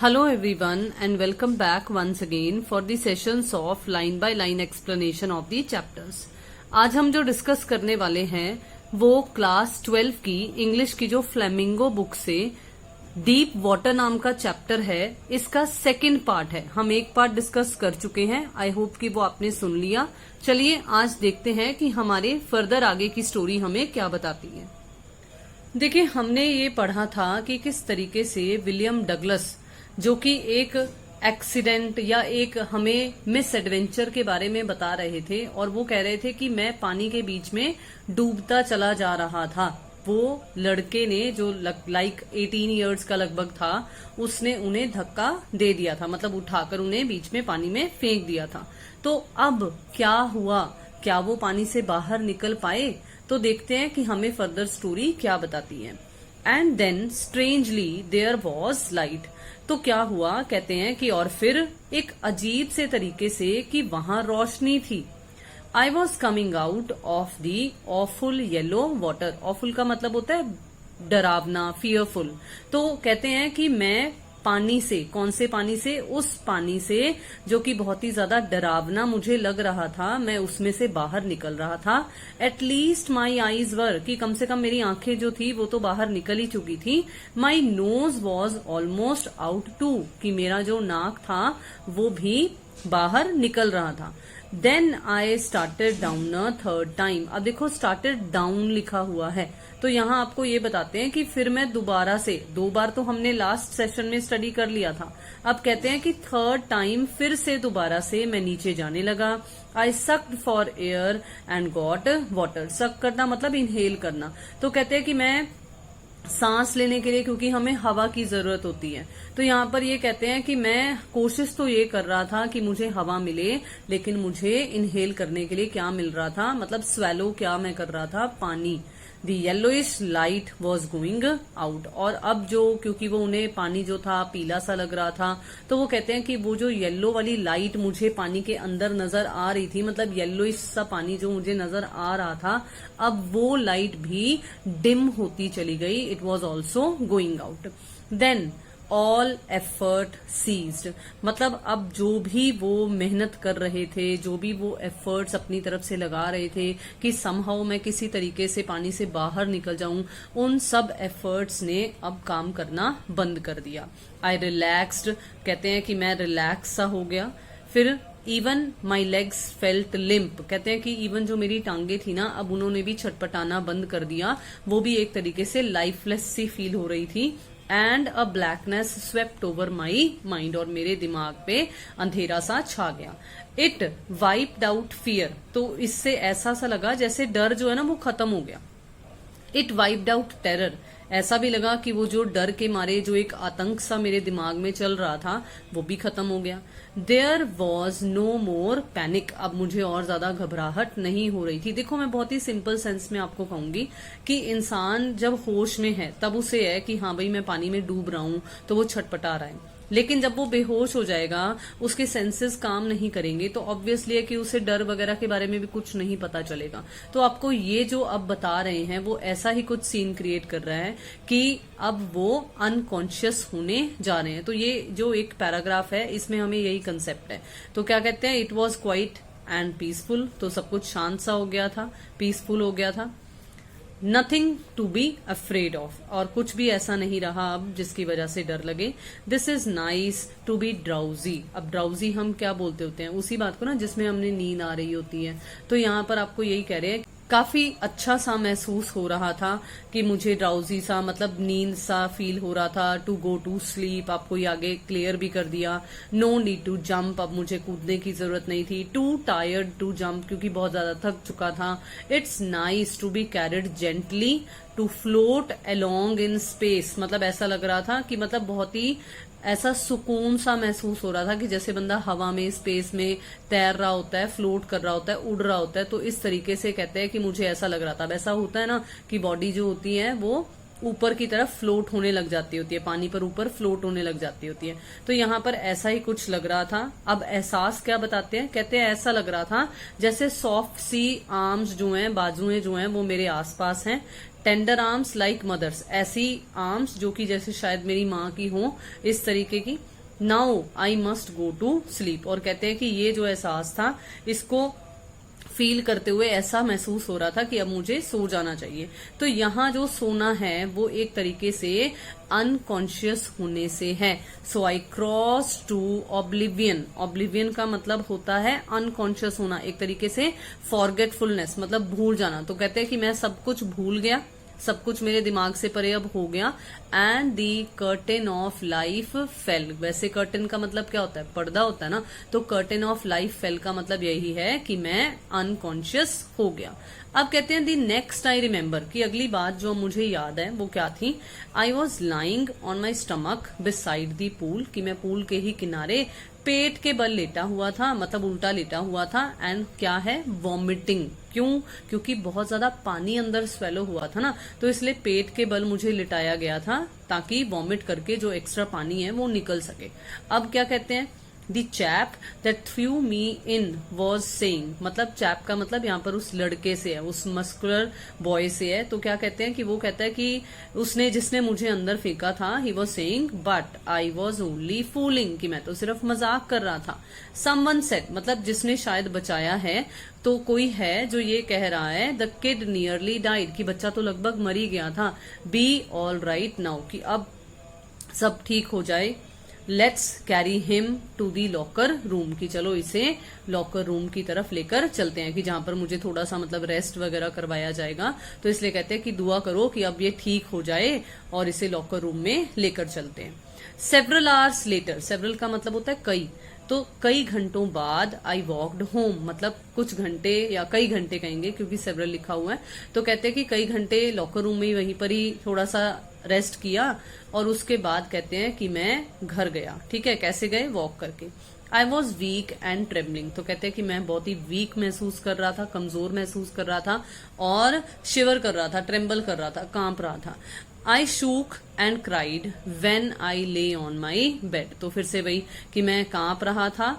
Hello everyone and welcome back once again for the sessions of line by line explanation of the chapters। आज हम जो discuss करने वाले हैं वो क्लास 12 की इंग्लिश की जो फ्लेमिंगो बुक से डीप वाटर नाम का चैप्टर है, इसका सेकंड पार्ट है। हम एक पार्ट डिस्कस कर चुके हैं, आई होप कि वो आपने सुन लिया। चलिए आज देखते हैं कि हमारे फर्दर आगे की स्टोरी हमें क्या बताती है। देखिए, हमने ये पढ़ा था कि किस तरीके से विलियम डगलस जो कि एक एक्सीडेंट या एक हमें मिस एडवेंचर के बारे में बता रहे थे और वो कह रहे थे कि मैं पानी के बीच में डूबता चला जा रहा था। वो लड़के ने जो लाइक 18 इयर्स का लगभग था, उसने उन्हें धक्का दे दिया था, मतलब उठाकर उन्हें बीच में पानी में फेंक दिया था। तो अब क्या हुआ, क्या वो पानी से बाहर निकल पाए? तो देखते हैं कि हमें फर्दर स्टोरी क्या बताती है। And then strangely there was light. तो क्या हुआ, कहते हैं कि और फिर एक अजीब से तरीके से कि वहां रोशनी थी। I was coming out of the awful yellow water. Awful का मतलब होता है डरावना, फियरफुल। तो कहते हैं कि मैं पानी से, कौन से पानी से? उस पानी से जो कि बहुत ही ज्यादा डरावना मुझे लग रहा था, मैं उसमें से बाहर निकल रहा था। एटलीस्ट माई आईज वर, कि कम से कम मेरी आंखें जो थी वो तो बाहर निकल ही चुकी थी। My nose was almost out too, कि मेरा जो नाक था वो भी बाहर निकल रहा था। Then I started down a third time. अब देखो, स्टार्टेड डाउन लिखा हुआ है, तो यहाँ आपको ये बताते हैं कि फिर मैं दोबारा से, 2 बार तो हमने लास्ट सेशन में स्टडी कर लिया था, अब कहते हैं कि थर्ड टाइम फिर से दोबारा से मैं नीचे जाने लगा। I sucked for air and got water. Suck करना मतलब इनहेल करना। तो कहते हैं कि मैं सांस लेने के लिए, क्योंकि हमें हवा की जरूरत होती है, तो यहाँ पर ये कहते हैं कि मैं कोशिश तो ये कर रहा था कि मुझे हवा मिले, लेकिन मुझे इनहेल करने के लिए क्या मिल रहा था, मतलब स्वेलो क्या मैं कर रहा था, पानी। The yellowish light was going out. और अब जो, क्योंकि वो उन्हें पानी जो था पीला सा लग रहा था, तो वो कहते हैं कि वो जो येलो वाली लाइट मुझे पानी के अंदर नजर आ रही थी, मतलब येलोइश सा पानी जो मुझे नजर आ रहा था, अब वो लाइट भी डिम होती चली गई। It was also going out. Then all effort ceased, मतलब अब जो भी वो मेहनत कर रहे थे, जो भी वो एफर्ट्स अपनी तरफ से लगा रहे थे कि समहाउ मैं किसी तरीके से पानी से बाहर निकल जाऊं, उन सब एफर्ट्स ने अब काम करना बंद कर दिया। आई रिलैक्स्ड, कहते हैं कि मैं रिलैक्स सा हो गया। फिर even my legs felt limp, कहते हैं कि इवन जो मेरी टांगे थी ना, अब उन्होंने भी छटपटाना बंद कर दिया, वो भी एक तरीके से लाइफलेस सी फील हो रही थी। And a blackness swept over my mind, और मेरे दिमाग पे अंधेरा सा छा गया। इट वाइप्ड आउट फियर, तो इससे ऐसा सा लगा जैसे डर जो है ना वो खत्म हो गया। इट वाइप्ड आउट टेरर, ऐसा भी लगा कि वो जो डर के मारे जो एक आतंक सा मेरे दिमाग में चल रहा था वो भी खत्म हो गया। There was no more panic, अब मुझे और ज्यादा घबराहट नहीं हो रही थी। देखो, मैं बहुत ही सिंपल सेंस में आपको कहूंगी कि इंसान जब होश में है तब उसे है कि हाँ भाई मैं पानी में डूब रहा हूं, तो वो छटपटा रहा है। लेकिन जब वो बेहोश हो जाएगा, उसके सेंसेस काम नहीं करेंगे, तो ऑब्वियसली है कि उसे डर वगैरह के बारे में भी कुछ नहीं पता चलेगा। तो आपको ये जो अब बता रहे हैं वो ऐसा ही कुछ सीन क्रिएट कर रहा है कि अब वो अनकॉन्शियस होने जा रहे हैं। तो ये जो एक पैराग्राफ है इसमें हमें यही कंसेप्ट है। तो क्या कहते हैं, it was quiet and peaceful, तो सब कुछ शांत सा हो गया था, पीसफुल हो गया था। Nothing to be afraid of, और कुछ भी ऐसा नहीं रहा अब जिसकी वजह से डर लगे। This is nice to be drowsy. अब ड्राउजी हम क्या बोलते होते हैं, उसी बात को ना जिसमें हमने नींद आ रही होती है। तो यहाँ पर आपको यही कह रहे हैं, काफी अच्छा सा महसूस हो रहा था कि मुझे ड्राउजी सा, मतलब नींद सा फील हो रहा था। टू गो टू स्लीप, आपको ये आगे क्लियर भी कर दिया। नो नीड टू जंप, अब मुझे कूदने की जरूरत नहीं थी। टू टायर्ड टू जंप, क्योंकि बहुत ज्यादा थक चुका था। It's nice to be carried gently to float along in space, मतलब ऐसा लग रहा था कि मतलब बहुत ही ऐसा सुकून सा महसूस हो रहा था कि जैसे बंदा हवा में, स्पेस में तैर रहा होता है, फ्लोट कर रहा होता है, उड़ रहा होता है। तो इस तरीके से कहते हैं कि मुझे ऐसा लग रहा था। वैसा होता है ना कि बॉडी जो होती है वो ऊपर की तरफ फ्लोट होने लग जाती होती है, पानी पर ऊपर फ्लोट होने लग जाती होती है। तो यहाँ पर ऐसा ही कुछ लग रहा था। अब एहसास क्या बताते हैं, कहते हैं ऐसा लग रहा था जैसे सॉफ्ट सी आर्म्स जो हैं, बाजुएं जो हैं वो मेरे आसपास हैं। टेंडर आर्म्स लाइक मदर्स, ऐसी आर्म्स जो कि जैसे शायद मेरी माँ की हो, इस तरीके की। Now I must go to sleep, और कहते हैं कि ये जो एहसास था इसको फील करते हुए ऐसा महसूस हो रहा था कि अब मुझे सो जाना चाहिए। तो यहाँ जो सोना है वो एक तरीके से अनकॉन्शियस होने से है। सो आई क्रॉस टू ऑब्लिवियन। ऑब्लिवियन का मतलब होता है अनकॉन्शियस होना, एक तरीके से फॉरगेटफुलनेस, मतलब भूल जाना। तो कहते हैं कि मैं सब कुछ भूल गया, सब कुछ मेरे दिमाग से परे अब हो गया। And the curtain of life fail. वैसे कर्टेन का मतलब क्या होता है, पर्दा होता है ना, तो कर्टेन ऑफ लाइफ फेल का मतलब यही है कि मैं अनकॉन्शियस हो गया। अब कहते हैं दी नेक्स्ट आई रिमेम्बर, कि अगली बात जो मुझे याद है वो क्या थी। I was lying on my stomach beside the pool, कि मैं पूल के ही किनारे पेट के बल लेटा हुआ था, मतलब उल्टा लेटा हुआ था। एंड क्या है, वॉमिटिंग। क्यों? क्योंकि बहुत ज्यादा पानी अंदर स्वेलो हुआ था ना, तो इसलिए पेट के बल मुझे लिटाया गया था ताकि वॉमिट करके जो एक्स्ट्रा पानी है वो निकल सके। अब क्या कहते हैं, the chap that through me in was saying, मतलब चैप का मतलब यहाँ पर उस लड़के से है, उस मस्कुलर बॉय से है। तो क्या कहते हैं कि वो कहता है कि उसने, जिसने मुझे अंदर फेंका था, he was saying but I was only fooling, कि मैं तो सिर्फ मजाक कर रहा था। समवन सेड, मतलब जिसने शायद बचाया है, तो कोई है जो ये कह रहा है द किड नियरली डाइड, कि बच्चा तो लगभग मर ही गया था। बी ऑल राइट नाउ, कि अब सब ठीक हो जाए। Let's carry him to the locker room, की चलो इसे लॉकर रूम की तरफ लेकर चलते हैं, कि जहां पर मुझे थोड़ा सा मतलब रेस्ट वगैरह करवाया जाएगा। तो इसलिए कहते हैं कि दुआ करो कि अब ये ठीक हो जाए और इसे लॉकर रूम में लेकर चलते हैं। सेवरल आवर्स लेटर, सेवरल का मतलब होता है कई, तो कई घंटों बाद आई वॉकड होम, मतलब कुछ घंटे या कई घंटे कहेंगे क्योंकि सेवरल लिखा हुआ है। तो कहते हैं कि कई घंटे लॉकर रूम में ही वहीं पर ही थोड़ा सा रेस्ट किया, और उसके बाद कहते हैं कि मैं घर गया। ठीक है, कैसे गए, वॉक करके। I was weak and trembling, तो कहते हैं कि मैं बहुत ही वीक महसूस कर रहा था, कमजोर महसूस कर रहा था, और शिवर कर रहा था, ट्रेम्बल कर रहा था, कांप रहा था। I shook and cried when I lay on my bed, तो फिर से वही कि मैं कांप रहा था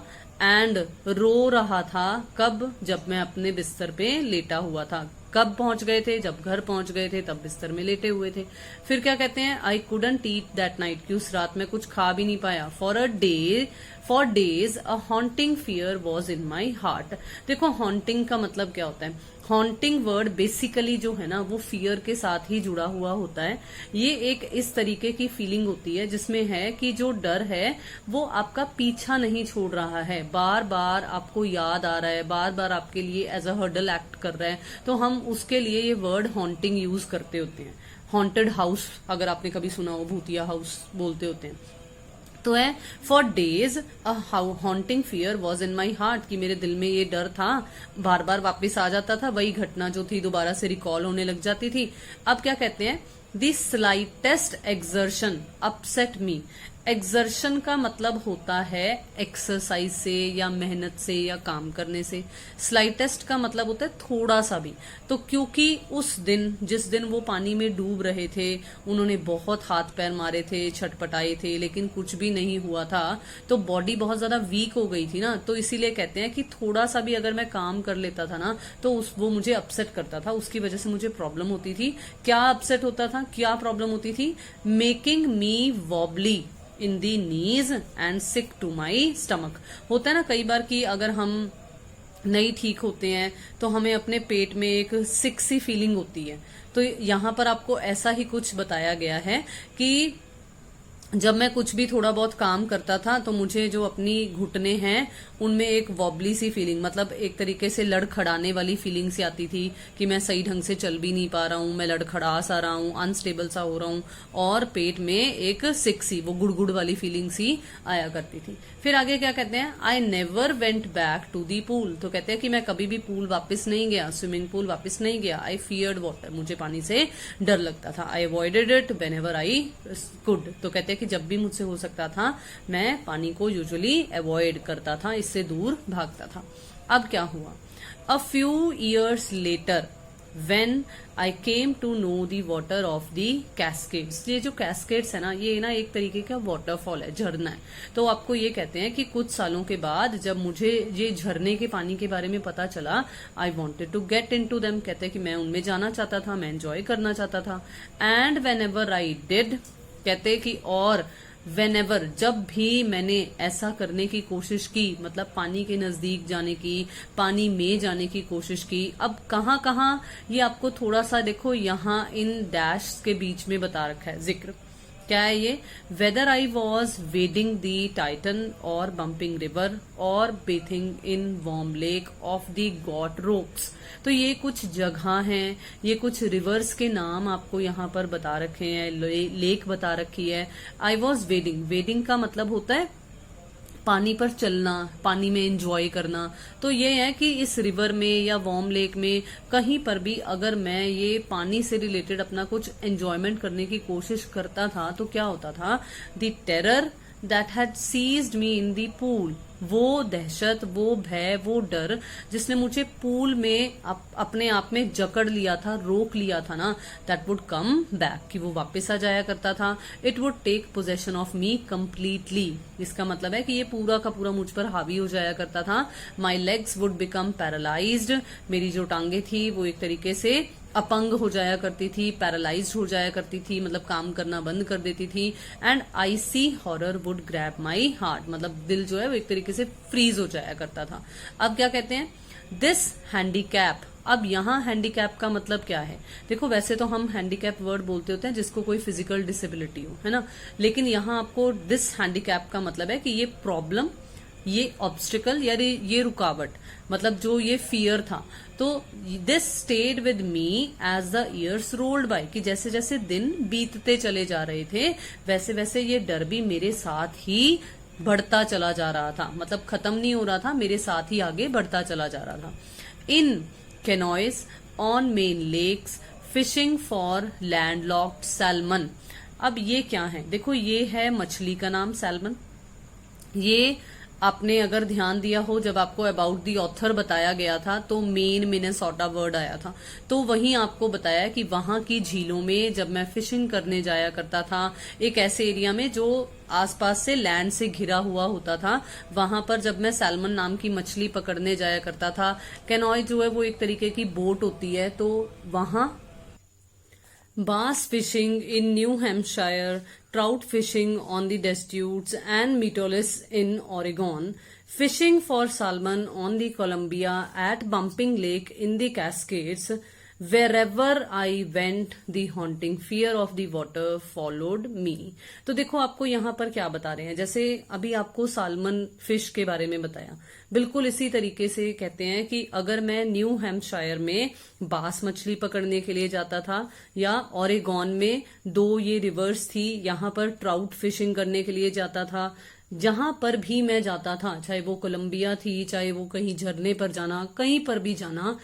एंड रो रहा था, कब, जब मैं अपने बिस्तर पे लेटा हुआ था। कब पहुंच गए थे, जब घर पहुंच गए थे तब बिस्तर में लेटे हुए थे। फिर क्या कहते हैं, I couldn't eat that night, कि उस रात में कुछ खा भी नहीं पाया। For days a haunting fear was in my heart. देखो हॉन्टिंग का मतलब क्या होता है, हॉन्टिंग वर्ड बेसिकली जो है ना वो फियर के साथ ही जुड़ा हुआ होता है। ये एक इस तरीके की फीलिंग होती है जिसमें है कि जो डर है वो आपका पीछा नहीं छोड़ रहा है, बार बार आपको याद आ रहा है, बार बार आपके लिए एज अ हर्डल एक्ट कर रहा है। तो हम उसके लिए ये वर्ड हॉन्टिंग यूज करते होते हैं। हॉन्टेड हाउस अगर आपने कभी सुना हो, भूतिया हाउस बोलते होते हैं। तो है for days a haunting fear was in my heart, कि मेरे दिल में ये डर था, बार बार वापस आ जाता था, वही घटना जो थी दोबारा से रिकॉल होने लग जाती थी। अब क्या कहते हैं, the slightest exertion upset me. Exertion का मतलब होता है एक्सरसाइज से या मेहनत से या काम करने से। स्लाइटेस्ट का मतलब होता है थोड़ा सा भी। तो क्योंकि उस दिन, जिस दिन वो पानी में डूब रहे थे, उन्होंने बहुत हाथ पैर मारे थे, छटपटाए थे, लेकिन कुछ भी नहीं हुआ था, तो बॉडी बहुत ज्यादा वीक हो गई थी ना। तो इसीलिए कहते हैं कि थोड़ा सा भी अगर मैं काम कर लेता था ना तो वो मुझे अपसेट करता था, उसकी वजह से मुझे प्रॉब्लम होती थी। क्या अपसेट होता था, क्या प्रॉब्लम होती थी, making me wobbly in the knees and sick to my stomach. होता है ना कई बार कि अगर हम नहीं ठीक होते हैं तो हमें अपने पेट में एक सिक सी फीलिंग होती है। तो यहाँ पर आपको ऐसा ही कुछ बताया गया है कि जब मैं कुछ भी थोड़ा बहुत काम करता था तो मुझे जो अपनी घुटने हैं उनमें एक वॉबली सी फीलिंग, मतलब एक तरीके से लड़खड़ाने वाली फीलिंग सी आती थी कि मैं सही ढंग से चल भी नहीं पा रहा हूँ, मैं लड़खड़ा सा रहा हूँ, अनस्टेबल सा हो रहा हूँ, और पेट में एक सिक सी, वो गुड़गुड़ वाली फीलिंग सी आया करती थी। फिर आगे क्या कहते हैं, I never went back to the pool. तो कहते हैं कि मैं कभी भी पूल वापस नहीं गया, स्विमिंग पूल वापस नहीं गया। आई फियर्ड वाटर, मुझे पानी से डर लगता था। I avoided it whenever I could. तो कहते हैं कि जब भी मुझसे हो सकता था मैं पानी को यूजुअली अवॉइड करता था, इससे दूर भागता था। अब क्या हुआ, a few years later when I came to know the water of the cascades. ये जो कैस्केड्स है ना, ये ना एक तरीके का वाटरफॉल है, झरना है। तो आपको ये कहते हैं कि कुछ सालों के बाद जब मुझे ये झरने के पानी के बारे में पता चला, I wanted to get into them, कहते हैं कि मैं उनमें जाना चाहता था, मैं एंजॉय करना चाहता था। And when ever I did, कहते कि और वेनेवर, जब भी मैंने ऐसा करने की कोशिश की, मतलब पानी के नजदीक जाने की, पानी में जाने की कोशिश की। अब कहाँ कहाँ ये आपको थोड़ा सा देखो, यहाँ इन डैश के बीच में बता रखा है जिक्र। क्या है ये? Whether I was wedding the Titan और बम्पिंग रिवर और bathing in warm lake of the got rocks. तो ये कुछ जगह हैं, ये कुछ रिवर्स के नाम आपको यहाँ पर बता रखे हैं, लेक बता रखी है। आई वॉज वेडिंग, वेडिंग का मतलब होता है पानी पर चलना, पानी में एंजॉय करना। तो ये है कि इस रिवर में या वार्म लेक में कहीं पर भी अगर मैं ये पानी से रिलेटेड अपना कुछ एंजॉयमेंट करने की कोशिश करता था तो क्या होता था, the terror that had seized me in the pool, वो दहशत, वो भय, वो डर जिसने मुझे पूल में अपने आप में जकड़ लिया था, रोक लिया था ना, दैट वुड कम बैक, कि वो वापस आ जाया करता था। It would take possession of me completely, इसका मतलब है कि ये पूरा का पूरा मुझ पर हावी हो जाया करता था। My legs would become paralysed, मेरी जो टांगे थी वो एक तरीके से अपंग हो जाया करती थी, पैरालाइज्ड हो जाया करती थी, मतलब काम करना बंद कर देती थी। And IC horror would grab my heart, मतलब दिल जो है वो एक तरीके से फ्रीज हो जाया करता था। अब क्या कहते हैं, दिस हैंडीकैप। अब यहाँ हैंडीकैप का मतलब क्या है? देखो वैसे तो हम हैंडीकैप वर्ड बोलते होते हैं जिसको कोई फिजिकल डिसेबिलिटी हो, है ना, लेकिन यहाँ आपको दिस हैंडीकैप का मतलब है कि ये प्रॉब्लम, ये ऑब्स्टिकल या ये रुकावट, मतलब जो ये फियर था। तो this stayed with me as the years rolled by, कि जैसे जैसे दिन बीतते चले जा रहे थे वैसे वैसे ये डर भी मेरे साथ ही बढ़ता चला जा रहा था, मतलब खत्म नहीं हो रहा था, मेरे साथ ही आगे बढ़ता चला जा रहा था। In canoes on Maine lakes fishing for landlocked salmon. अब ये क्या है? देखो ये है मछली का नाम सैल्मन। ये आपने अगर ध्यान दिया हो, जब आपको अबाउट दी ऑथर बताया गया था तो मेन मिनेसोटा वर्ड आया था, तो वहीं आपको बताया कि वहां की झीलों में जब मैं फिशिंग करने जाया करता था, एक ऐसे एरिया में जो आसपास से लैंड से घिरा हुआ होता था, वहां पर जब मैं सैल्मन नाम की मछली पकड़ने जाया करता था। कैनॉय जो है वो एक तरीके की बोट होती है, तो वहां bass fishing in New Hampshire, trout fishing on the Deschutes and Metollis in Oregon, fishing for salmon on the Columbia at Bumping Lake in the Cascades, wherever I went the haunting fear of the water followed me। तो देखो आपको यहाँ पर क्या बता रहे हैं, जैसे अभी आपको साल्मन फिश के बारे में बताया, बिल्कुल इसी तरीके से कहते हैं कि अगर मैं न्यू हैम्पशायर में बास मछली पकड़ने के लिए जाता था या ओरेगॉन में दो ये रिवर्स थी, यहाँ पर ट्राउट फिशिंग करने के लिए जाता था, जहां पर भी मैं जाता था, चाहे वो कोलंबिया थी, चाहे वो कहीं झरने पर जाना, कहीं पर भी जाना,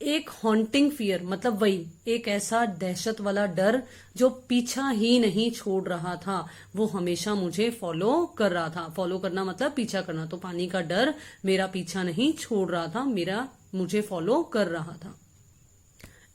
एक हॉन्टिंग फियर, मतलब वही एक ऐसा दहशत वाला डर जो पीछा ही नहीं छोड़ रहा था, वो हमेशा मुझे फॉलो कर रहा था। फॉलो करना मतलब पीछा करना, तो पानी का डर मेरा पीछा नहीं छोड़ रहा था, मुझे फॉलो कर रहा था।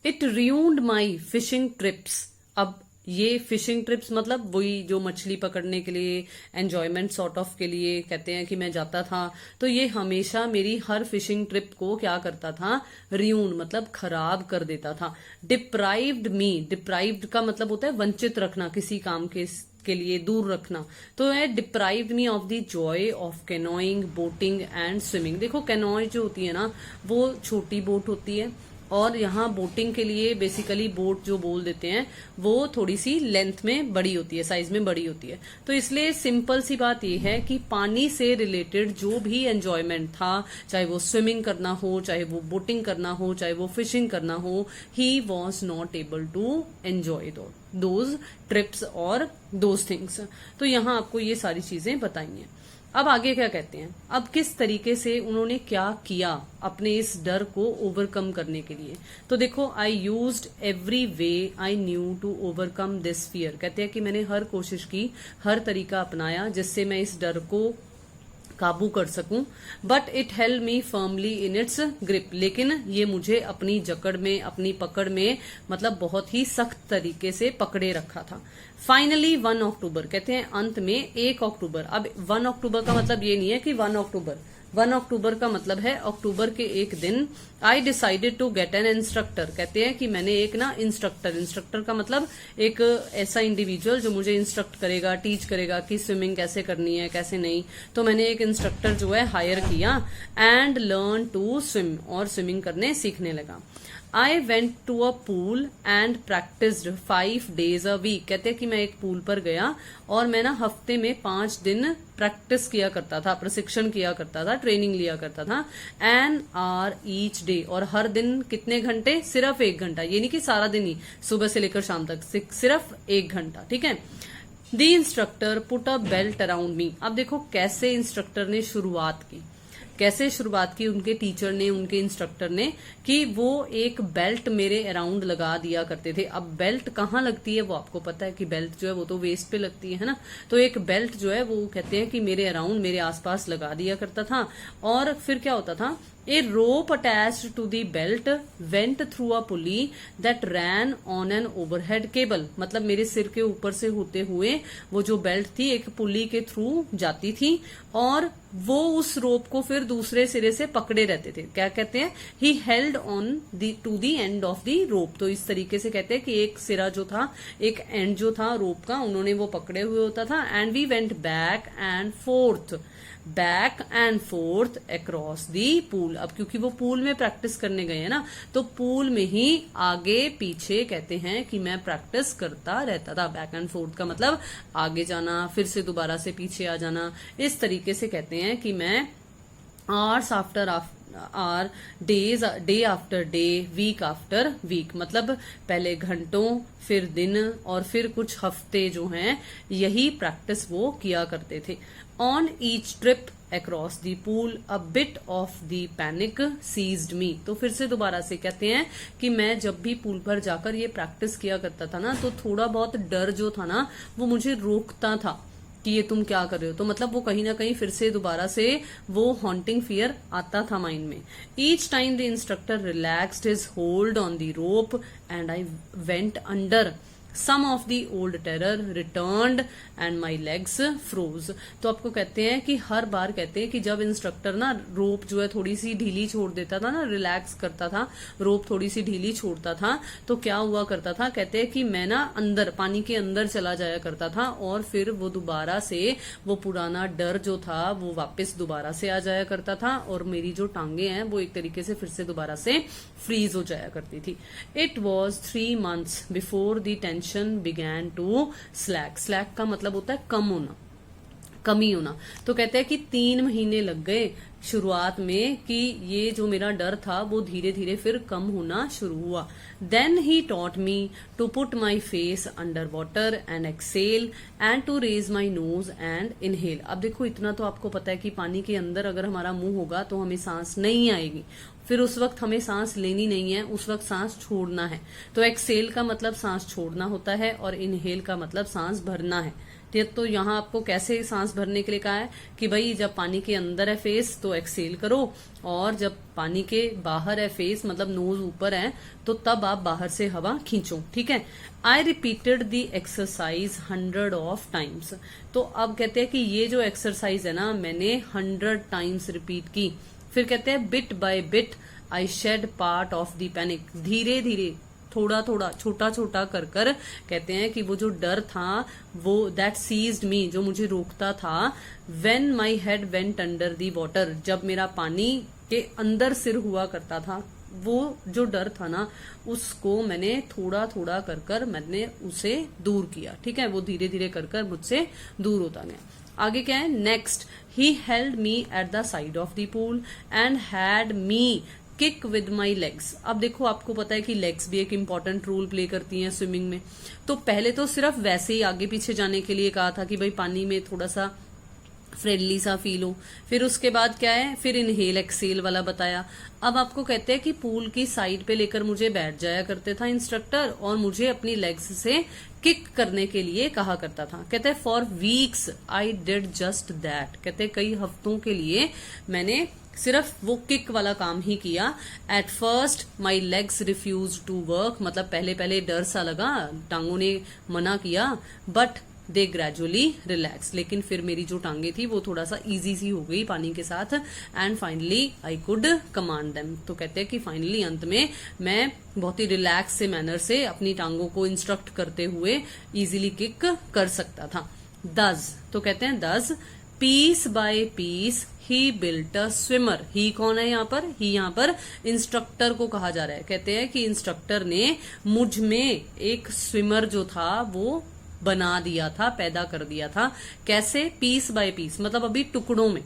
It ruined my fishing trips. अब ये फिशिंग ट्रिप्स मतलब वही जो मछली पकड़ने के लिए, एंजॉयमेंट सॉर्ट ऑफ के लिए कहते हैं कि मैं जाता था, तो ये हमेशा मेरी हर फिशिंग ट्रिप को क्या करता था, रियून मतलब खराब कर देता था। डिप्राइव्ड मी, डिप्राइव्ड का मतलब होता है वंचित रखना, किसी काम के लिए दूर रखना, तो है deprived me of the Joy of canoeing, boating and swimming. देखो कैनोय जो होती है ना वो छोटी बोट होती है, और यहाँ बोटिंग के लिए बेसिकली बोट जो बोल देते हैं वो थोड़ी सी लेंथ में बड़ी होती है, साइज में बड़ी होती है। तो इसलिए सिंपल सी बात ये है कि पानी से रिलेटेड जो भी एंजॉयमेंट था, चाहे वो स्विमिंग करना हो, चाहे वो बोटिंग करना हो, चाहे वो फिशिंग करना हो, he was not able to enjoy those trips और दोज थिंग्स। तो यहाँ आपको ये सारी चीजें बताई हैं। अब आगे क्या कहते हैं, अब किस तरीके से उन्होंने क्या किया अपने इस डर को ओवरकम करने के लिए। तो देखो, I used every way I knew to overcome this fear. कहते हैं कि मैंने हर कोशिश की, हर तरीका अपनाया जिससे मैं इस डर को काबू कर सकूं, but it held me firmly in its grip, लेकिन ये मुझे अपनी जकड़ में, अपनी पकड़ में मतलब बहुत ही सख्त तरीके से पकड़े रखा था। फाइनली 1 अक्टूबर, कहते हैं अंत में 1 अक्टूबर। अब 1 अक्टूबर का मतलब ये नहीं है कि 1 अक्टूबर, 1 अक्टूबर का मतलब है अक्टूबर के एक दिन, I decided to get an instructor, कहते हैं कि मैंने एक ना इंस्ट्रक्टर का मतलब एक ऐसा इंडिविजुअल जो मुझे इंस्ट्रक्ट करेगा, टीच करेगा कि स्विमिंग कैसे करनी है कैसे नहीं, तो मैंने एक इंस्ट्रक्टर जो है हायर किया, एंड लर्न टू स्विम, और स्विमिंग करने सीखने लगा। I went to a pool and practised 5 days a week, कहते हैं कि मैं एक पूल पर गया और मैं ना हफ्ते में 5 दिन प्रैक्टिस किया करता था, प्रशिक्षण किया करता था, ट्रेनिंग लिया करता था। एन आवर ईच डे, और हर दिन कितने घंटे? सिर्फ 1 घंटा, ये नहीं कि सारा दिन ही, सुबह से लेकर शाम तक, सिर्फ 1 घंटा, ठीक है। The instructor put a belt around me, अब देखो कैसे इंस्ट्रक्टर ने शुरुआत की, कैसे शुरुआत की उनके टीचर ने, उनके इंस्ट्रक्टर ने, कि वो एक बेल्ट मेरे अराउंड लगा दिया करते थे। अब बेल्ट कहाँ लगती है वो आपको पता है कि बेल्ट जो है वो तो वेस्ट पे लगती है ना, तो एक बेल्ट जो है वो कहते हैं कि मेरे अराउंड, मेरे आसपास लगा दिया करता था। और फिर क्या होता था, a rope attached to the belt went through a pulley that ran on an overhead cable, मतलब मेरे सिर के ऊपर से होते हुए वो जो बेल्ट थी एक पुली के थ्रू जाती थी, और वो उस रोप को फिर दूसरे सिरे से पकड़े रहते थे। क्या कहते हैं, he held on to the end of the rope, तो इस तरीके से कहते हैं कि एक सिरा जो था, एक एंड जो था रोप का, उन्होंने वो पकड़े हुए होता था। And we went back and forth across the pool, अब क्योंकि वो पूल में प्रैक्टिस करने गए हैं ना, तो पूल में ही आगे पीछे कहते हैं कि मैं प्रैक्टिस करता रहता था। बैक एंड फोर्थ का मतलब आगे जाना, फिर से दोबारा से पीछे आ जाना, इस तरीके से कहते हैं कि मैं hours after hour, day after day, week after week, मतलब पहले घंटों, फिर दिन, और फिर कुछ हफ्ते जो हैं यही प्रैक्टिस वो किया करते थे। On each trip across the pool a bit of the panic seized me, तो फिर से दोबारा से कहते हैं कि मैं जब भी पूल पर जाकर ये प्रैक्टिस किया करता था ना, तो थोड़ा बहुत डर जो था ना वो मुझे रोकता था कि ये तुम क्या कर रहे हो, तो मतलब वो कहीं ना कहीं फिर से दोबारा से वो हॉन्टिंग फियर आता था माइंड में। Each time the instructor relaxed his hold on the rope and I went under, some of the old terror returned and my legs froze, तो आपको कहते हैं कि हर बार कहते हैं कि जब इंस्ट्रक्टर ना रोप जो है थोड़ी सी ढीली छोड़ देता था ना, रिलैक्स करता था, रोप थोड़ी सी ढीली छोड़ता था, तो क्या हुआ करता था, कहते हैं कि मैं ना अंदर, पानी के अंदर चला जाया करता था, और फिर वो दोबारा से वो पुराना डर जो था वो वापस दोबारा से आ जाया करता था, और मेरी जो टांगे हैं वो एक तरीके से फिर से दोबारा से फ्रीज हो जाया करती थी। It was 3 months before the tension began to slack, slack का मतलब होता है कम होना, कमी होना, तो कहते हैं कि 3 महीने लग गए शुरुआत में कि ये जो मेरा डर था वो धीरे धीरे फिर कम होना शुरू हुआ। Then he taught me to put my face under water and exhale and to raise my nose and inhale, अब देखो इतना तो आपको पता है कि पानी के अंदर अगर हमारा मुंह होगा तो हमें सांस नहीं आएगी, फिर उस वक्त हमें सांस लेनी नहीं है, उस वक्त सांस छोड़ना है। तो एक्सेल का मतलब सांस छोड़ना होता है और इनहेल का मतलब सांस भरना है। तो यहाँ आपको कैसे सांस भरने के लिए कहा है कि भाई जब पानी के अंदर है फेस तो एक्सेल करो, और जब पानी के बाहर है फेस मतलब नोज ऊपर है तो तब आप बाहर से हवा खींचो, ठीक है। I repeated the exercise 100 times, तो अब कहते हैं कि ये जो एक्सरसाइज है ना मैंने 100 times रिपीट की। फिर कहते हैं bit by bit I shed part of the panic, धीरे धीरे थोड़ा थोड़ा छोटा छोटा कर कर कहते हैं कि वो जो डर था वो दैट सीज्ड मी, जो मुझे रोकता था, when my head went under the water, जब मेरा पानी के अंदर सिर हुआ करता था, वो जो डर था ना उसको मैंने थोड़ा थोड़ा कर कर मैंने उसे दूर किया, ठीक है, वो धीरे धीरे कर कर मुझसे दूर होता गया। आगे क्या है, next he held me at the side of the pool and had me kick with my legs. अब देखो आपको पता है कि लेग्स भी एक इम्पॉर्टेंट रोल प्ले करती हैं स्विमिंग में, तो पहले तो सिर्फ वैसे ही आगे पीछे जाने के लिए कहा था कि भाई पानी में थोड़ा सा फ्रेंडली सा फील हो। फिर उसके बाद क्या है, फिर इनहेल एक्सेल वाला बताया। अब आपको कहते हैं कि पूल की साइड पे लेकर मुझे बैठ जाया करते था इंस्ट्रक्टर, और मुझे अपनी लेग्स से किक करने के लिए कहा करता था। कहते हैं for weeks I did just that, कहते हैं कई हफ्तों के लिए मैंने सिर्फ वो किक वाला काम ही किया। At first my legs refused to work, मतलब पहले पहले डर सा लगा, टांगों ने मना किया, बट दे ग्रेजुअली रिलैक्स, लेकिन फिर मेरी जो टांगे थी वो थोड़ा सा इजी सी हो गई पानी के साथ। And finally I could command them, तो कहते हैं कि फाइनली अंत में मैं बहुत ही रिलैक्स से मैनर से अपनी टांगों को इंस्ट्रक्ट करते हुए इजीली किक कर सकता था। दस, तो कहते हैं thus piece by piece he built a swimmer. ही कौन है यहाँ पर, ही यहाँ पर इंस्ट्रक्टर को कहा जा रहा है। कहते हैं कि इंस्ट्रक्टर ने मुझ में एक स्विमर जो था वो बना दिया था, पैदा कर दिया था। कैसे, पीस बाय पीस, मतलब अभी टुकड़ों में।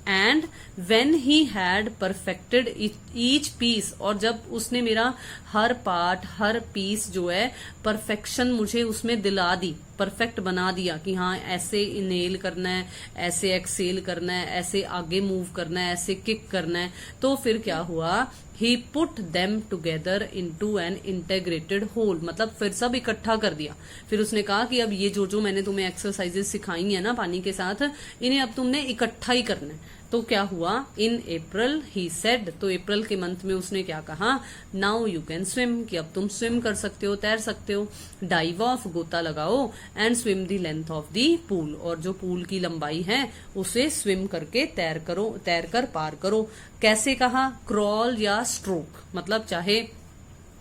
And when he had perfected each piece, और जब उसने मेरा हर पार्ट, हर पीस जो है परफेक्शन मुझे उसमें दिला दी, परफेक्ट बना दिया कि हाँ ऐसे इनहेल करना है, ऐसे एक्सेल करना है, ऐसे आगे मूव करना है, ऐसे किक करना है, तो फिर क्या हुआ, he put them together into an integrated whole, मतलब फिर सब इकट्ठा कर दिया। फिर उसने कहा कि अब ये जो जो मैंने तुम्हें एक्सरसाइजेस सिखाई है ना पानी के साथ, इन्हें अब तुमने इकट्ठा ही करना है। तो क्या हुआ, इन अप्रैल ही सेड, तो अप्रैल के मंथ में उसने क्या कहा, नाउ यू कैन स्विम, कि अब तुम स्विम कर सकते हो, तैर सकते हो। डाइव ऑफ, गोता लगाओ, and swim the length of the pool, और जो पूल की लंबाई है उसे स्विम करके तैर कर पार करो। कैसे कहा, क्रॉल या स्ट्रोक, मतलब चाहे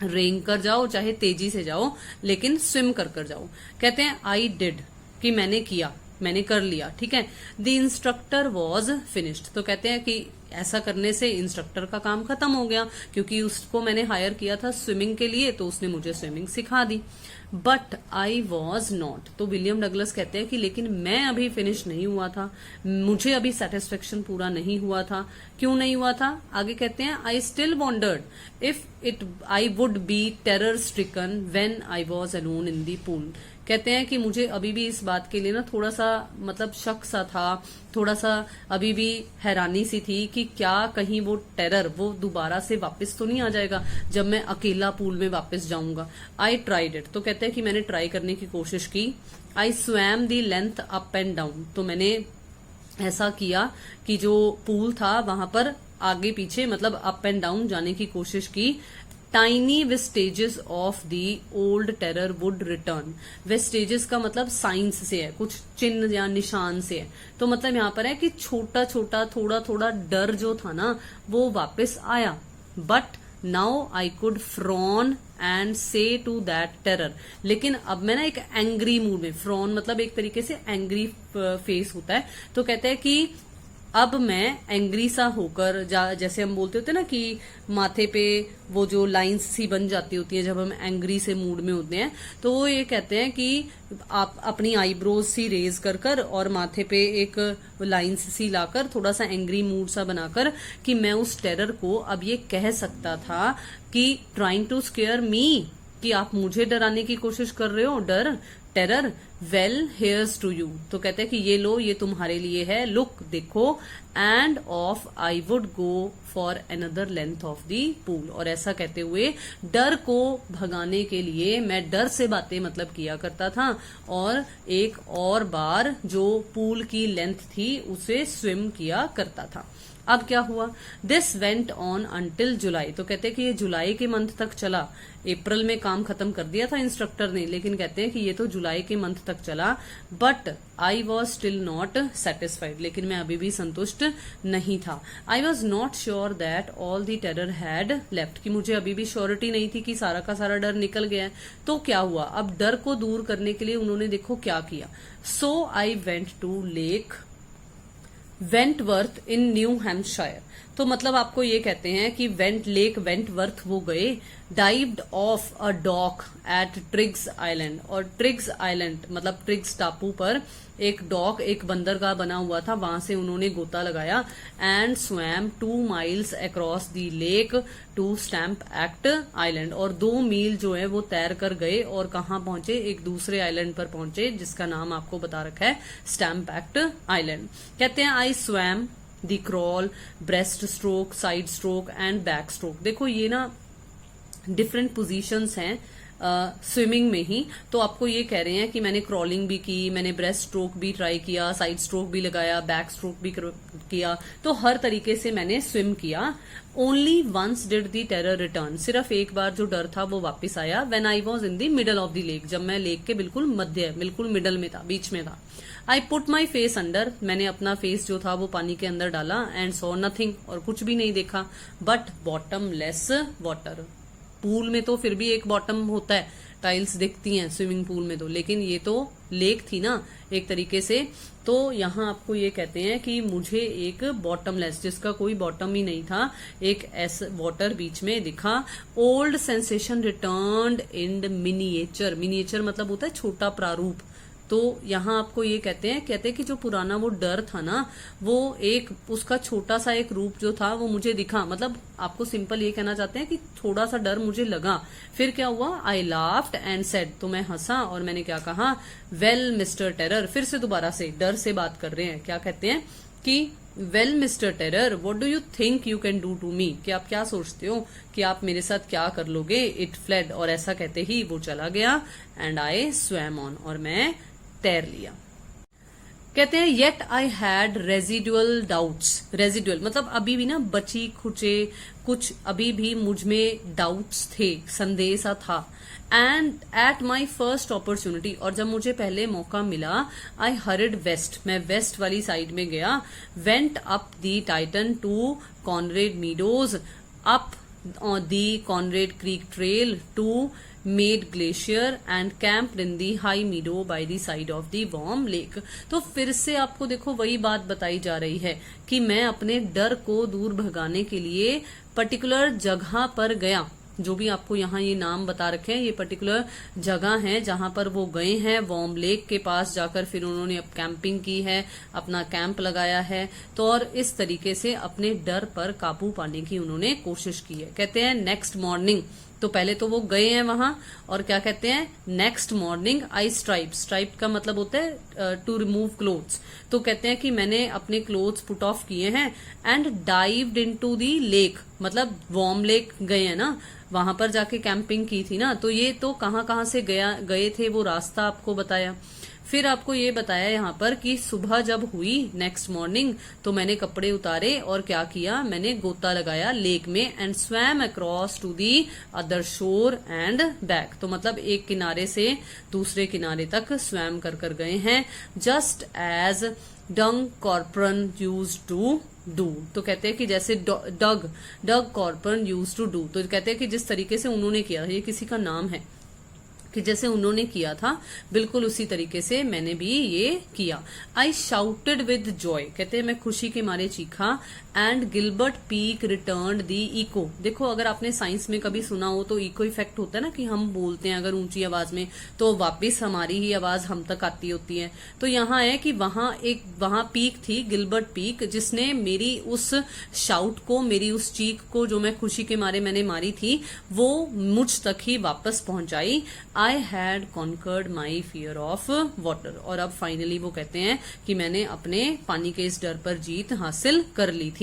रेंग कर जाओ चाहे तेजी से जाओ, लेकिन स्विम कर जाओ। कहते हैं आई डिड, कि मैंने किया, मैंने कर लिया, ठीक है। द इंस्ट्रक्टर वॉज फिनिश्ड, तो कहते हैं कि ऐसा करने से इंस्ट्रक्टर का काम खत्म हो गया, क्योंकि उसको मैंने हायर किया था स्विमिंग के लिए, तो उसने मुझे स्विमिंग सिखा दी। बट आई वॉज नॉट, तो विलियम डगलस कहते हैं कि लेकिन मैं अभी फिनिश नहीं हुआ था, मुझे अभी सेटिस्फेक्शन पूरा नहीं हुआ था। क्यों नहीं हुआ था, आगे कहते हैं I still wandered if it I would be terror stricken when I was alone in the pool. कहते हैं कि मुझे अभी भी इस बात के लिए ना थोड़ा सा मतलब शक सा था, थोड़ा सा अभी भी हैरानी सी थी कि क्या कहीं वो टेरर वो दोबारा से वापस तो नहीं आ जाएगा जब मैं अकेला पूल में वापस जाऊंगा। आई ट्राइड इट, तो कहते हैं कि मैंने ट्राई करने की कोशिश की। आई swum the length up and down, तो मैंने ऐसा किया कि जो पूल था वहां पर आगे पीछे मतलब अप एंड डाउन जाने की कोशिश की। Tiny vestiges of the old terror would return, vestiges का मतलब साइंस से है, कुछ चिन्ह या निशान से है, तो मतलब यहाँ पर है कि छोटा छोटा थोड़ा थोड़ा डर जो था ना वो वापस आया। But now I could frown and से टू दैट टेरर, लेकिन अब मैं ना एक एंग्री मूड में, फ्रॉन मतलब एक तरीके से एंग्री फेस होता है, तो कहते हैं कि अब मैं एंग्री सा होकर, जैसे हम बोलते होते हैं ना कि माथे पे वो जो लाइंस सी बन जाती होती है जब हम एंग्री से मूड में होते हैं, तो वो ये कहते हैं कि आप अपनी आईब्रोज सी रेज कर और माथे पे एक लाइंस सी लाकर थोड़ा सा एंग्री मूड सा बनाकर कि मैं उस टेरर को अब ये कह सकता था कि ट्राइंग टू स्केयर मी, कि आप मुझे डराने की कोशिश कर रहे हो, डर terror, well here's to you, तो कहते हैं कि ये लो, ये तुम्हारे लिए है, लुक देखो, end of I would go for another length of the pool, और ऐसा कहते हुए डर को भगाने के लिए मैं डर से बातें मतलब किया करता था और एक और बार जो पूल की लेंथ थी उसे स्विम किया करता था। अब क्या हुआ, दिस वेंट ऑन अंटिल जुलाई, तो कहते हैं कि ये जुलाई के मंथ तक चला। अप्रैल में काम खत्म कर दिया था इंस्ट्रक्टर ने, लेकिन कहते हैं कि ये तो जुलाई के मंथ तक चला। But I was still not satisfied, लेकिन मैं अभी भी संतुष्ट नहीं था। I was not sure that all the terror had left, कि मुझे अभी भी श्योरिटी नहीं थी कि सारा का सारा डर निकल गया है। तो क्या हुआ, अब डर को दूर करने के लिए उन्होंने देखो क्या किया। So I went to Lake Wentworth in New Hampshire, तो मतलब आपको ये कहते हैं कि लेक वेंटवर्थ वो गए dived off a dock at Triggs Island, और ट्रिग्स आइलैंड मतलब ट्रिग्स टापू पर एक डॉक, एक बंदरगाह बना हुआ था, वहां से उन्होंने गोता लगाया। And swam 2 miles across the lake to Stamp Act Island, और 2 मील जो है वो तैर कर गए और कहाँ पहुंचे, एक दूसरे आइलैंड पर पहुंचे जिसका नाम आपको बता रखा है स्टैम्प एक्ट आइलैंड। कहते हैं आई swum the crawl, breast stroke, side stroke and back stroke. देखो ये ना डिफरेंट पोजीशंस हैं स्विमिंग में ही, तो आपको ये कह रहे हैं कि मैंने क्रॉलिंग भी की, मैंने ब्रेस्ट स्ट्रोक भी ट्राई किया, साइड स्ट्रोक भी लगाया, बैक स्ट्रोक भी किया, तो हर तरीके से मैंने स्विम किया। Only once did the terror return, सिर्फ एक बार जो डर था वो वापस आया। When I was in the middle of the lake, जब मैं लेक के बिल्कुल मध्य, बिल्कुल मिडल में था, बीच में था। I put my face under, मैंने अपना फेस जो था वो पानी के अंदर डाला। एंड सॉ नथिंग, और कुछ भी नहीं देखा। But bottom less water, pool में तो फिर भी एक बॉटम होता है, टाइल्स दिखती हैं स्विमिंग पूल में तो, लेकिन ये तो लेक थी ना एक तरीके से, तो यहाँ आपको ये कहते हैं कि मुझे एक बॉटमलेस, जिसका कोई बॉटम ही नहीं था, एक ऐसा वाटर बीच में दिखा। ओल्ड सेंसेशन रिटर्न्ड इन मिनिएचर, मिनिएचर मतलब होता है छोटा प्रारूप, तो यहाँ आपको ये कहते हैं कि जो पुराना वो डर था ना, वो एक उसका छोटा सा एक रूप जो था वो मुझे दिखा, मतलब आपको सिंपल ये कहना चाहते हैं कि थोड़ा सा डर मुझे लगा। फिर क्या हुआ, आई लाफ्ड एंड सेड, तो मैं हंसा और मैंने क्या कहा, वेल मिस्टर टेरर। फिर से दोबारा से डर से बात कर रहे हैं, क्या कहते हैं कि well Mister Terror, what do you think you can do to me, कि आप क्या सोचते हो कि आप मेरे साथ क्या कर लोगे। इट फ्लेड, और ऐसा कहते ही वो चला गया। एंड आई स्वैम ऑन, और मैं तैर लिया। कहते हैं yet I had residual doubts, residual मतलब अभी भी ना बची खुचे कुछ अभी भी मुझ में डाउट्स थे, संदेह सा था। And at my first opportunity, और जब मुझे पहले मौका मिला, आई हरिड वेस्ट, मैं वेस्ट वाली साइड में गया। Went up the Tieton to Conrad Meadows, up the Conrad Creek trail to Meade glacier and camped in the high meadow by the side of the warm lake. तो फिर से आपको देखो वही बात बताई जा रही है कि मैं अपने डर को दूर भगाने के लिए पर्टिकुलर जगह पर गया। जो भी आपको यहाँ ये नाम बता रखे हैं, ये पर्टिकुलर जगह है जहां पर वो गए हैं। वार्म लेक के पास जाकर फिर उन्होंने अब कैंपिंग की है, अपना कैंप लगाया है, तो और इस तरीके से अपने डर पर काबू पाने की उन्होंने कोशिश की है। कहते हैं नेक्स्ट मॉर्निंग, तो पहले तो वो गए हैं वहां, और क्या कहते हैं, next morning I stripe, stripe का मतलब होता है टू रिमूव क्लोथ्स, तो कहते हैं कि मैंने अपने क्लोथ्स पुट ऑफ किए हैं। And dived into the lake, मतलब वार्म लेक गए हैं ना, वहां पर जाके कैंपिंग की थी ना, तो ये तो कहाँ से गए थे वो रास्ता आपको बताया। फिर आपको ये बताया यहाँ पर कि सुबह जब हुई नेक्स्ट मॉर्निंग, तो मैंने कपड़े उतारे और क्या किया, मैंने गोता लगाया लेक में। And swam across to the other shore and back, तो मतलब एक किनारे से दूसरे किनारे तक स्वैम कर गए हैं। Just as Doug Corparan used to do, तो कहते हैं कि जैसे Doug Corparan used to do, तो कहते हैं कि जिस तरीके से उन्होंने किया, ये किसी का नाम है, कि जैसे उन्होंने किया था बिल्कुल उसी तरीके से मैंने भी ये किया। आई शाउटेड विद जॉय, कहते हैं मैं खुशी के मारे चीखा। And Gilbert Peak returned the echo, देखो अगर आपने साइंस में कभी सुना हो तो इको इफेक्ट होता है ना, कि हम बोलते हैं अगर ऊंची आवाज में तो वापस हमारी ही आवाज हम तक आती होती है। तो यहाँ है कि वहां पीक थी, गिलबर्ट पीक, जिसने मेरी उस शाउट को, मेरी उस चीख को जो मैं खुशी के मारे मैंने मारी थी, वो मुझ तक ही वापस पहुंचाई। I had conquered my fear of water, और अब फाइनली वो कहते हैं कि मैंने अपने पानी के इस डर पर जीत हासिल कर ली थी।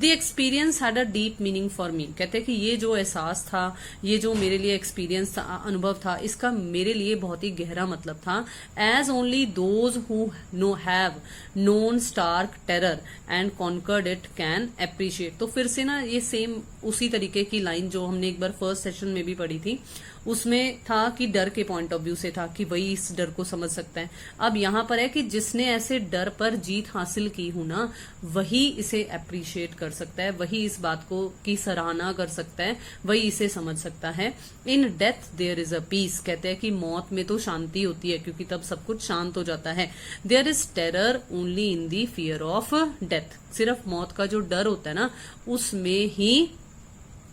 The experience had a deep meaning for me, कहते हैं कि ये जो एहसास था, ये जो मेरे लिए एक्सपीरियंस था, अनुभव था, इसका मेरे लिए बहुत ही गहरा मतलब था। As only those who have known stark terror and conquered it can appreciate. तो फिर से ना ये सेम उसी तरीके की लाइन जो हमने एक बार फर्स्ट सेशन में भी पढ़ी थी, उसमें था कि डर के पॉइंट ऑफ व्यू से था कि वही इस डर को समझ सकता है। अब यहाँ पर है कि जिसने ऐसे डर पर जीत हासिल की हो ना, वही इसे अप्रिशिएट कर सकता है, वही इस बात को की सराहना कर सकता है, वही इसे समझ सकता है। In death there is a peace, कहते हैं कि मौत में तो शांति होती है, क्योंकि तब सब कुछ शांत हो जाता है। There is terror only in the fear of death, सिर्फ मौत का जो डर होता है ना, उसमें ही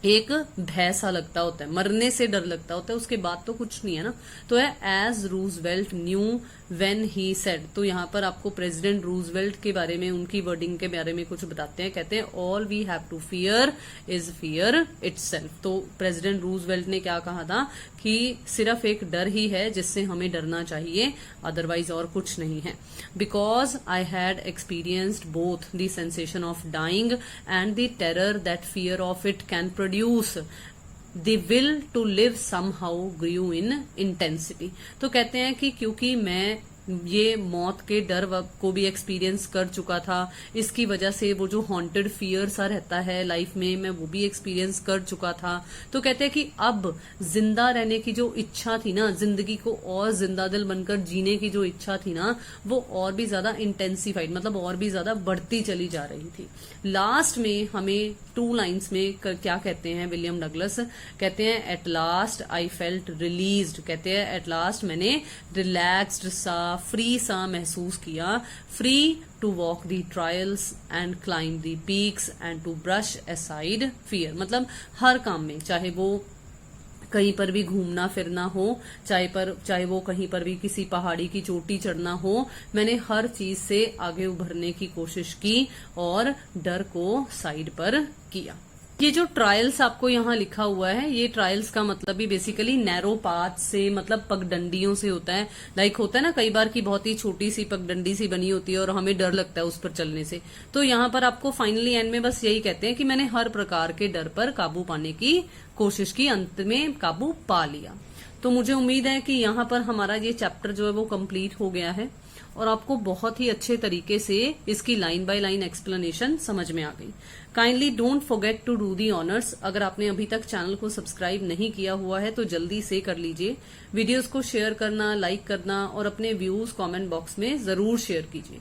एक भय सा लगता होता है, मरने से डर लगता होता है, उसके बाद तो कुछ नहीं है ना। तो है as Roosevelt knew when he said. तो यहाँ पर आपको प्रेसिडेंट रूजवेल्ट के बारे में, उनकी वर्डिंग के बारे में कुछ बताते हैं। कहते हैं all we have to fear is fear itself. तो प्रेसिडेंट रूजवेल्ट ने क्या कहा था कि सिर्फ एक डर ही है जिससे हमें डरना चाहिए, अदरवाइज और कुछ नहीं है। Because I had experienced both the sensation of dying and the terror that fear of it can produce, The will to live somehow grew in intensity। तो कहते हैं कि क्योंकि मैं ये मौत के डर को भी एक्सपीरियंस कर चुका था, इसकी वजह से वो जो हॉन्टेड फियर सा रहता है लाइफ में, मैं वो भी एक्सपीरियंस कर चुका था। तो कहते हैं कि अब जिंदा रहने की जो इच्छा थी ना, जिंदगी को और जिंदा दिल बनकर जीने की जो इच्छा थी ना, वो और भी ज्यादा इंटेंसिफाइड, मतलब और भी ज्यादा बढ़ती चली जा रही थी। लास्ट में हमें 2 लाइन्स में क्या कहते हैं विलियम डगलस, कहते हैं at last I felt released. कहते हैं एट लास्ट मैंने रिलैक्स्ड सा, फ्री सा महसूस किया, free to walk the trails and climb the peaks and to brush aside fear. मतलब हर काम में, चाहे वो कहीं पर भी घूमना फिरना हो, चाहे वो कहीं पर भी किसी पहाड़ी की चोटी चढ़ना हो, मैंने हर चीज से आगे उभरने की कोशिश की और डर को साइड पर किया। ये जो ट्रायल्स आपको यहाँ लिखा हुआ है, ये ट्रायल्स का मतलब भी बेसिकली नैरो पाथ से, मतलब पगडंडियों से होता है। लाइक होता है ना कई बार की बहुत ही छोटी सी पगडंडी सी बनी होती है और हमें डर लगता है उस पर चलने से। तो यहाँ पर आपको फाइनली एंड में बस यही कहते हैं कि मैंने हर प्रकार के डर पर काबू पाने की कोशिश की, अंत में काबू पा लिया। तो मुझे उम्मीद है कि यहाँ पर हमारा ये चैप्टर जो है वो कंप्लीट हो गया है और आपको बहुत ही अच्छे तरीके से इसकी लाइन बाय लाइन एक्सप्लेनेशन समझ में आ गई। Kindly don't forget to do the honours. अगर आपने अभी तक चैनल को सब्सक्राइब नहीं किया हुआ है तो जल्दी से कर लीजिए। वीडियोस को शेयर करना, लाइक करना और अपने व्यूज कमेंट बॉक्स में जरूर शेयर कीजिए।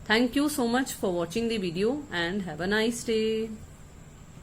Thank you so much for watching the video and have a nice day.